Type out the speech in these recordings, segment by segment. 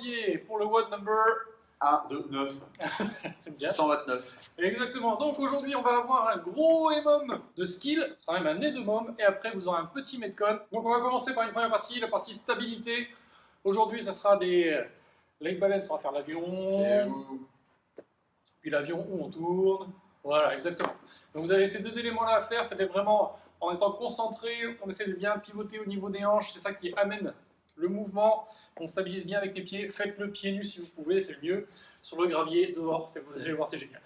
gravier pour le WOD number 1, 2, 9. c'est bien. 129. Exactement. Donc aujourd'hui, on va avoir un gros EMOM de skill, ça sera même un nez de môme, et après vous aurez un petit metcon. Donc on va commencer par une première partie, la partie stabilité. Aujourd'hui, ça sera des leg balance, on va faire l'avion, puis l'avion où on tourne. Voilà, exactement. Donc vous avez ces deux éléments-là à faire, faites-les vraiment en étant concentré, on essaie de bien pivoter au niveau des hanches, c'est ça qui amène le mouvement. On stabilise bien avec les pieds, faites-le pieds nus si vous pouvez, c'est le mieux. Sur le gravier, dehors, vous allez voir, c'est génial.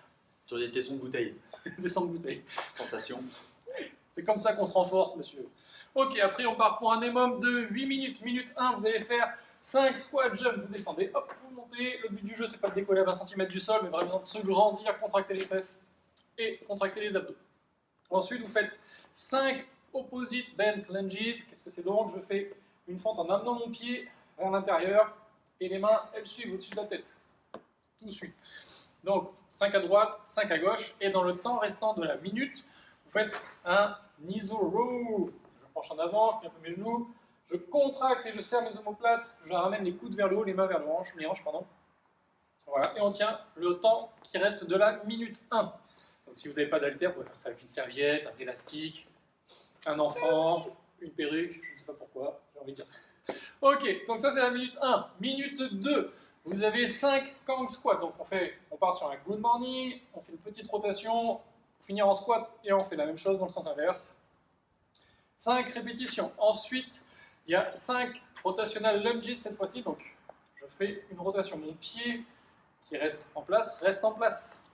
Sur des tessons de bouteille. Descendre de bouteille. Sensation. C'est comme ça qu'on se renforce, monsieur. Ok, après on part pour un EMOM de 8 minutes. Minute 1, vous allez faire 5 squats, jump, vous descendez, hop, vous montez. Le but du jeu, c'est pas de décoller à 20 cm du sol, mais vraiment de se grandir, contracter les fesses et contracter les abdos. Ensuite, vous faites 5 opposite bent lunges. Qu'est-ce que c'est donc? Je fais une fente en amenant mon pied vers l'intérieur et les mains, elles suivent au-dessus de la tête. Tout suit. Donc, 5 à droite, 5 à gauche, et dans le temps restant de la minute, vous faites un iso row. Je penche en avant, je plie un peu mes genoux, je contracte et je serre mes omoplates, je ramène les coudes vers le haut, les mains vers les hanches, pardon. Voilà, et on tient le temps qui reste de la minute 1. Donc si vous n'avez pas d'haltère, vous pouvez faire ça avec une serviette, un élastique, un enfant, une perruque, je ne sais pas pourquoi, j'ai envie de dire ça. Ok, donc ça c'est la minute 1. Minute 2, vous avez 5 Kang squats. Donc on part sur un good morning, on fait une petite rotation, pour finir en squat et on fait la même chose dans le sens inverse. 5 répétitions. Ensuite, il y a 5 rotational lunges cette fois-ci. Donc je fais une rotation. Mon pied qui reste en place.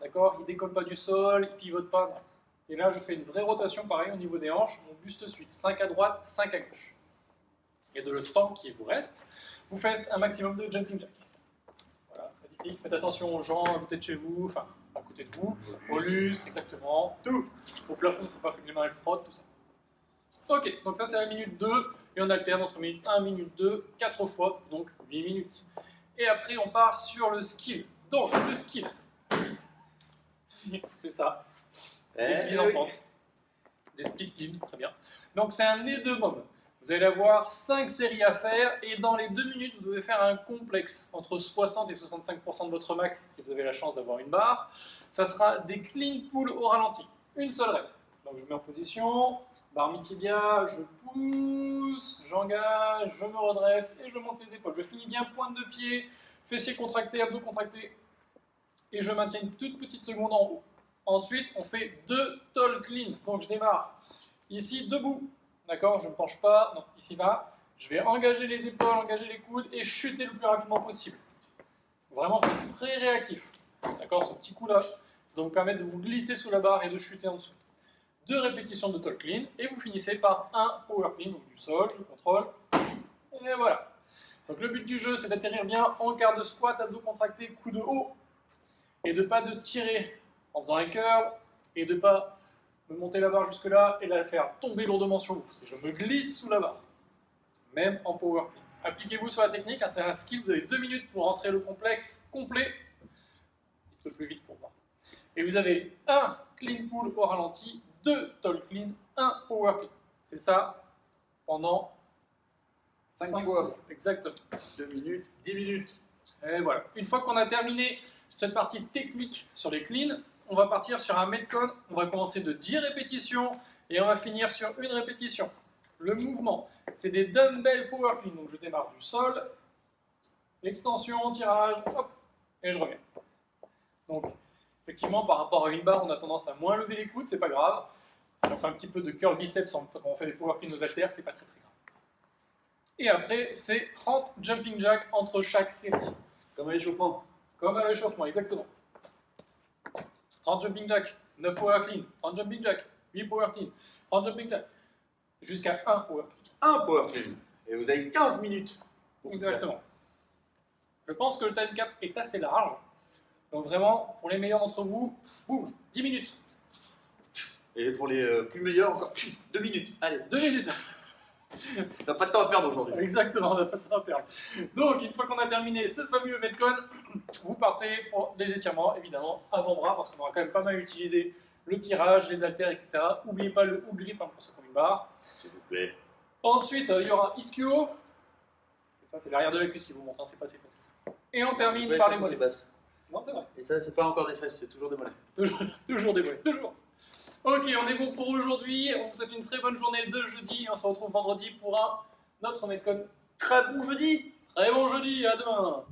D'accord? Il ne décolle pas du sol, il ne pivote pas. Non. Et là, je fais une vraie rotation, pareil, au niveau des hanches. Mon buste suit. 5 à droite, 5 à gauche. Et de le temps qui vous reste, vous faites un maximum de jumping jack. Voilà, magnifique. Faites attention aux gens à côté de chez vous, enfin, à côté de vous, au lustre, exactement. Tout. Au plafond, il ne faut pas que les mains elles frottent, tout ça. Ok, donc ça c'est la minute 2, et on alterne entre minute 1 et minute 2, 4 fois, donc 8 minutes. Et après, on part sur le skill. Donc, le skill, c'est ça. Des cleans en pente. Des split cleans, très bien. Donc, c'est un nez de môme. Vous allez avoir 5 séries à faire, et dans les 2 minutes, vous devez faire un complexe entre 60 et 65% de votre max, si vous avez la chance d'avoir une barre. Ça sera des clean pull au ralenti. Une seule rep. Donc, je mets en position, barre mi-tibia, je pousse, j'engage, je me redresse et je monte les épaules. Je finis bien pointe de pied, fessiers contractés, abdos contractés. Et je maintiens une toute petite seconde en haut. Ensuite, on fait 2 tall clean. Donc je démarre ici debout. D'accord? Je ne penche pas. Non, ici là. Je vais engager les épaules, engager les coudes et chuter le plus rapidement possible. Vraiment, faut très réactif. D'accord? Ce petit coup là, ça va vous permettre de vous glisser sous la barre et de chuter en dessous. 2 répétitions de tall clean et vous finissez par un power clean, donc du sol, je contrôle. Et voilà. Donc le but du jeu, c'est d'atterrir bien en quart de squat, abdos contractés, coude haut. Et de ne pas de tirer en faisant un curl et de ne pas me monter la barre jusque là et la faire tomber lourdement sur vous. Je me glisse sous la barre, même en power clean. Appliquez-vous sur la technique, hein, c'est un skill, vous avez 2 minutes pour rentrer le complexe complet. Un petit peu plus vite pour moi. Et vous avez un clean pull au ralenti, 2 tall clean, 1 power clean. C'est ça pendant 5 fois. Exactement. 2 minutes, 10 minutes. Et voilà. Une fois qu'on a terminé cette partie technique sur les cleans, on va partir sur un metcon. On va commencer de 10 répétitions et on va finir sur une répétition. Le mouvement, c'est des dumbbell power clean. Donc je démarre du sol, extension, tirage, hop, et je reviens. Donc effectivement, par rapport à une barre, on a tendance à moins lever les coudes, c'est pas grave. Si on fait un petit peu de curl biceps quand on fait des power clean aux haltères, c'est pas très grave. Et après, c'est 30 jumping jack entre chaque série. Comme à l'échauffement. Comme à l'échauffement, exactement. 30 jumping jack, 9 power clean, 30 jumping jack, 8 power clean, 30 jumping jack, jusqu'à 1 power clean. 1 power clean. Et vous avez 15 minutes. Exactement. Je pense que le time cap est assez large. Donc vraiment, pour les meilleurs d'entre vous, boum, 10 minutes. Et pour les plus meilleurs, encore 2 minutes. Allez. 2 minutes. On n'a pas de temps à perdre aujourd'hui. Exactement, on n'a pas de temps à perdre. Donc, une fois qu'on a terminé ce fameux metcon, vous partez pour des étirements, évidemment, avant-bras, parce qu'on aura quand même pas mal utilisé le tirage, les haltères, etc. N'oubliez pas le hook grip pour ceux qui ont une barre. S'il vous plaît. Ensuite, il y aura ischio. Ça, c'est l'arrière de la cuisse qui vous montre, hein, c'est pas ses fesses. Et on termine Ouais, par les les fesses, c'est mollets. basse. Non, c'est vrai. Et ça, c'est pas encore des fesses, c'est toujours des mollets. Toujours des mollets, toujours. Ok, on est bon pour aujourd'hui. On vous souhaite une très bonne journée de jeudi. Et on se retrouve vendredi pour un autre Metcon. Très bon jeudi! Très bon jeudi, à demain.